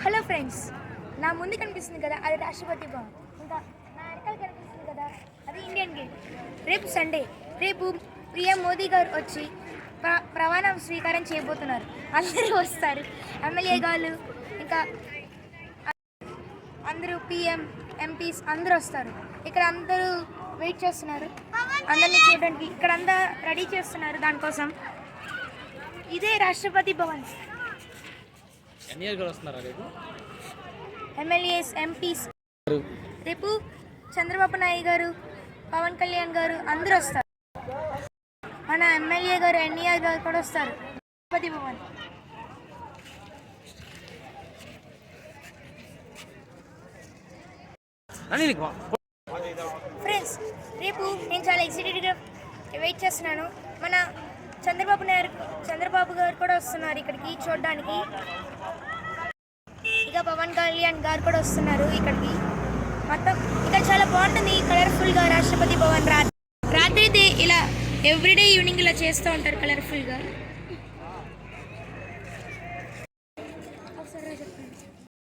Hello friends, నా ముందు కనిపిస్తుంది కదా అది రాష్ట్రపతి భవన్. ఇంకా నా వెనకాల కనిపిస్తుంది కదా అది ఇండియన్ గేట్. రేపు సండే. రేపు పిఎం మోదీ గారు వచ్చి ప్రమాణ స్వీకారం చేయబోతున్నారు. అందరూ వస్తారు, ఎమ్మెల్యే గారు, ఇంకా అందరూ పిఎం ఎంపీస్ అందరూ వస్తారు. ఇక్కడ అందరూ వెయిట్ చేస్తున్నారు అందరినీ చూడడానికి. ఇక్కడ అంతా రెడీ చేస్తున్నారు దానికోసం. ఇదే రాష్ట్రపతి భవన్. ఎమ్మెల్యేస్, ఎంపీస్ రేపు చంద్రబాబు నాయుడు గారు, పవన్ కళ్యాణ్ గారు అందరూ వస్తారు. మన ఎమ్మెల్యే గారు ఎన్ఈఆర్ గారు కూడా వస్తారు. రాష్ట్రపతి భవన్. ఫ్రెండ్స్, రేపు నేను చాలా ఎక్సైటెడ్గా వెయిట్ చేస్తున్నాను. మన చంద్రబాబు గారు కూడా వస్తున్నారు ఇక్కడికి చూడడానికి. ఇక పవన్ కళ్యాణ్ గారు కూడా వస్తున్నారు ఇక్కడికి. మొత్తం ఇక్కడ చాలా బాగుంటుంది, కలర్ఫుల్గా రాష్ట్రపతి భవన్. రాత్రి అయితే ఇలా ఎవ్రీడే ఈవినింగ్ ఇలా చేస్తూ ఉంటారు కలర్ఫుల్గా.